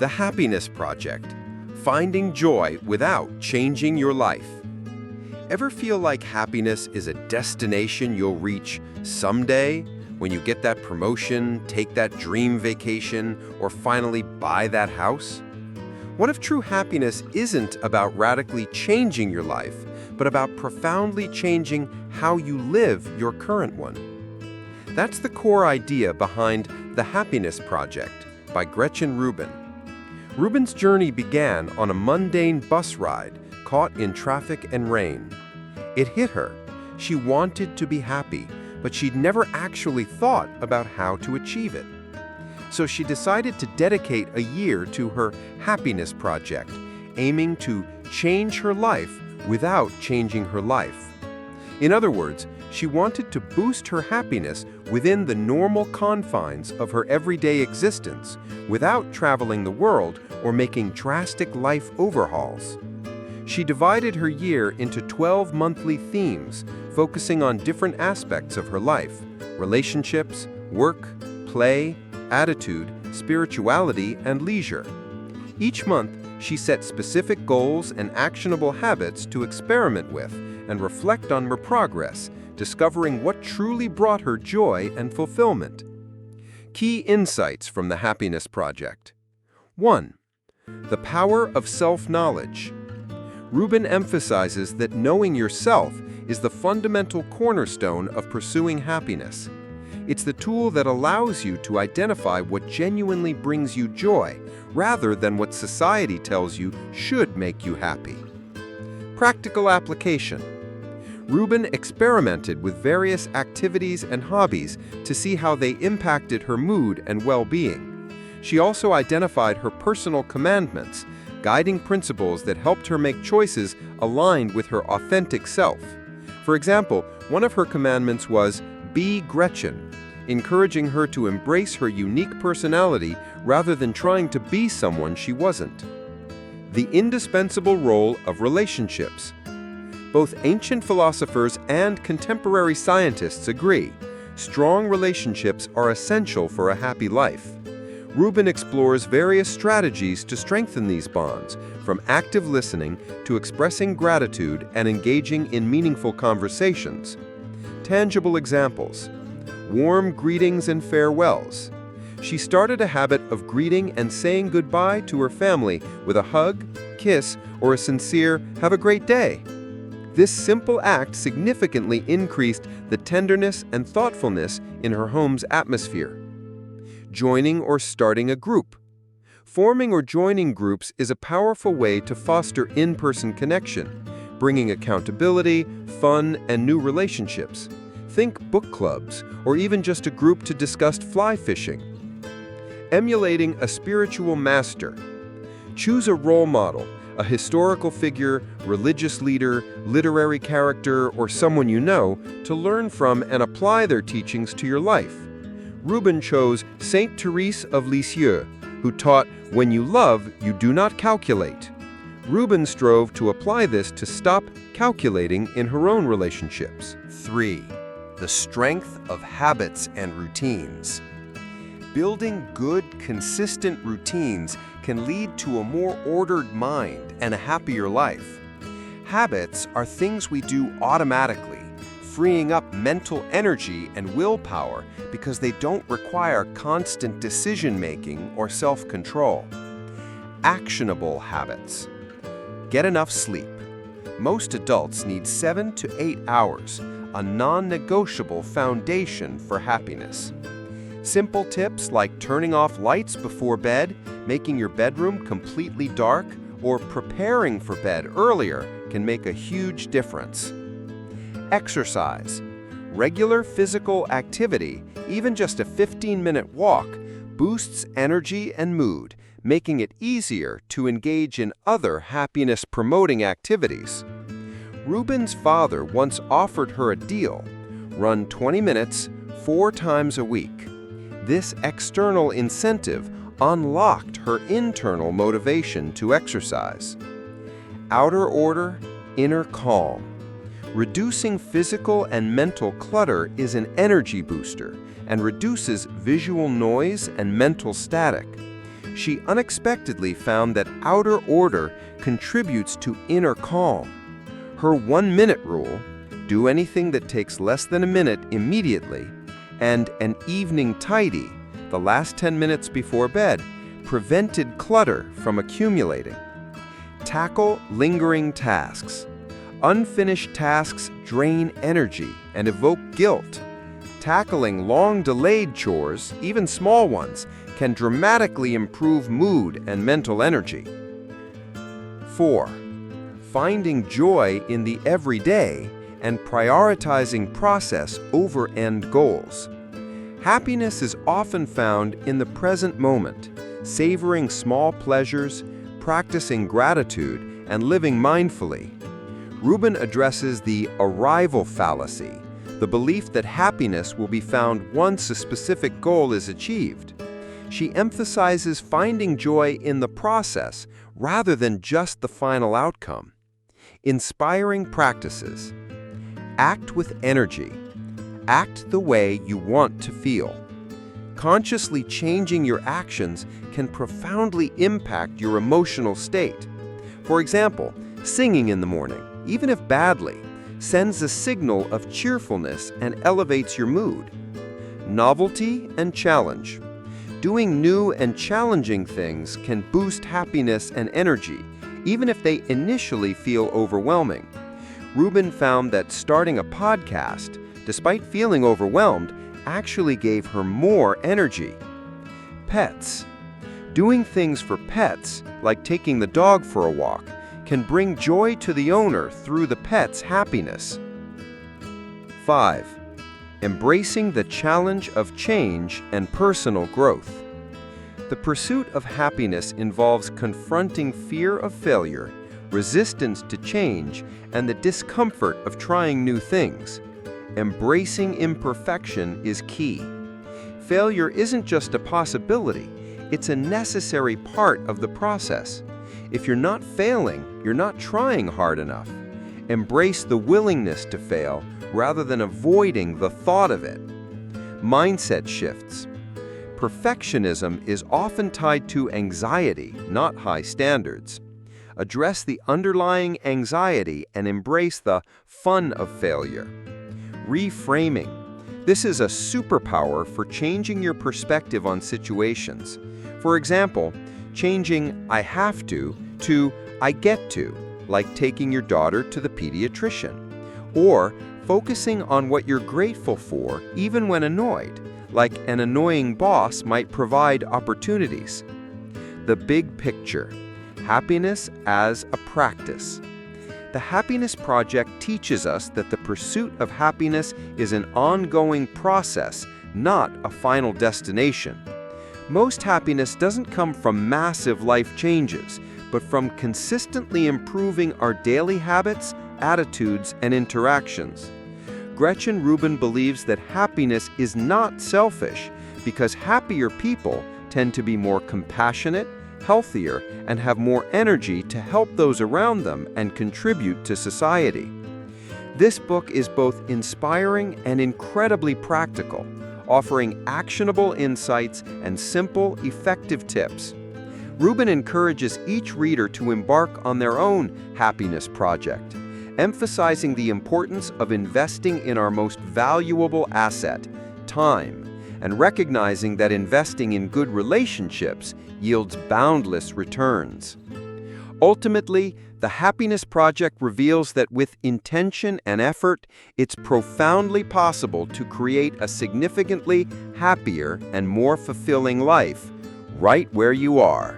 The Happiness Project: Finding Joy Without Changing Your Life. Ever feel like happiness is a destination you'll reach someday, when you get that promotion, take that dream vacation, or finally buy that house? What if true happiness isn't about radically changing your life, but about profoundly changing how you live your current one? That's the core idea behind The Happiness Project by Gretchen Rubin. Rubin's journey began on a mundane bus ride, caught in traffic and rain. It hit her. She wanted to be happy, but she'd never actually thought about how to achieve it. So she decided to dedicate a year to her happiness project, aiming to change her life without changing her life. In other words, she wanted to boost her happiness within the normal confines of her everyday existence, without traveling the world or making drastic life overhauls. She divided her year into 12 monthly themes, focusing on different aspects of her life: relationships, work, play, attitude, spirituality, and leisure. Each month, she set specific goals and actionable habits to experiment with and reflect on her progress, discovering what truly brought her joy and fulfillment. Key insights from the Happiness Project. 1. The power of self-knowledge. Rubin emphasizes that knowing yourself is the fundamental cornerstone of pursuing happiness. It's the tool that allows you to identify what genuinely brings you joy, rather than what society tells you should make you happy. Practical application. Rubin experimented with various activities and hobbies to see how they impacted her mood and well-being. She also identified her personal commandments, guiding principles that helped her make choices aligned with her authentic self. For example, one of her commandments was, "Be Gretchen," encouraging her to embrace her unique personality rather than trying to be someone she wasn't. The indispensable role of relationships. Both ancient philosophers and contemporary scientists agree, strong relationships are essential for a happy life. Rubin explores various strategies to strengthen these bonds, from active listening to expressing gratitude and engaging in meaningful conversations. Tangible examples: warm greetings and farewells. She started a habit of greeting and saying goodbye to her family with a hug, kiss, or a sincere "have a great day." This simple act significantly increased the tenderness and thoughtfulness in her home's atmosphere. Joining or starting a group. Forming or joining groups is a powerful way to foster in-person connection, bringing accountability, fun, and new relationships. Think book clubs, or even just a group to discuss fly fishing. Emulating a spiritual master. Choose a role model, a historical figure, religious leader, literary character, or someone you know, to learn from and apply their teachings to your life. Rubin chose Saint Therese of Lisieux, who taught, "When you love, you do not calculate." Rubin strove to apply this to stop calculating in her own relationships. 3. The strength of habits and routines. Building good, consistent routines can lead to a more ordered mind and a happier life. Habits are things we do automatically, freeing up mental energy and willpower because they don't require constant decision-making or self-control. Actionable habits. Get enough sleep. Most adults need 7 to 8 hours, a non-negotiable foundation for happiness. Simple tips like turning off lights before bed, making your bedroom completely dark, or preparing for bed earlier can make a huge difference. Exercise. Regular physical activity, even just a 15-minute walk, boosts energy and mood, making it easier to engage in other happiness-promoting activities. Rubin's father once offered her a deal: run 20 minutes, 4 times a week. This external incentive unlocked her internal motivation to exercise. Outer order, inner calm. Reducing physical and mental clutter is an energy booster and reduces visual noise and mental static. She unexpectedly found that outer order contributes to inner calm. Her 1-minute rule, do anything that takes less than a minute immediately, and an evening tidy, the last 10 minutes before bed, prevented clutter from accumulating. Tackle lingering tasks. Unfinished tasks drain energy and evoke guilt. Tackling long-delayed chores, even small ones, can dramatically improve mood and mental energy. 4. Finding joy in the everyday and prioritizing process over end goals. Happiness is often found in the present moment, savoring small pleasures, practicing gratitude, and living mindfully. Rubin addresses the arrival fallacy, the belief that happiness will be found once a specific goal is achieved. She emphasizes finding joy in the process rather than just the final outcome. Inspiring practices. Act with energy. Act the way you want to feel. Consciously changing your actions can profoundly impact your emotional state. For example, singing in the morning, even if badly, sends a signal of cheerfulness and elevates your mood. Novelty and challenge. Doing new and challenging things can boost happiness and energy, even if they initially feel overwhelming. Rubin found that starting a podcast, despite feeling overwhelmed, actually gave her more energy. Pets. Doing things for pets, like taking the dog for a walk, can bring joy to the owner through the pet's happiness. 5. Embracing the challenge of change and personal growth. The pursuit of happiness involves confronting fear of failure, resistance to change, and the discomfort of trying new things. Embracing imperfection is key. Failure isn't just a possibility, it's a necessary part of the process. If you're not failing, you're not trying hard enough. Embrace the willingness to fail rather than avoiding the thought of it. Mindset shifts. Perfectionism is often tied to anxiety, not high standards. Address the underlying anxiety and embrace the fun of failure. Reframing. This is a superpower for changing your perspective on situations. For example, changing "I have to" "I get to," like taking your daughter to the pediatrician. Or focusing on what you're grateful for even when annoyed, like an annoying boss might provide opportunities. The big picture. Happiness as a practice. The Happiness Project teaches us that the pursuit of happiness is an ongoing process, not a final destination. Most happiness doesn't come from massive life changes, but from consistently improving our daily habits, attitudes, and interactions. Gretchen Rubin believes that happiness is not selfish because happier people tend to be more compassionate, healthier, and have more energy to help those around them and contribute to society. This book is both inspiring and incredibly practical, offering actionable insights and simple, effective tips. Rubin encourages each reader to embark on their own happiness project, emphasizing the importance of investing in our most valuable asset, time, and recognizing that investing in good relationships yields boundless returns. Ultimately, the Happiness Project reveals that with intention and effort, it's profoundly possible to create a significantly happier and more fulfilling life right where you are.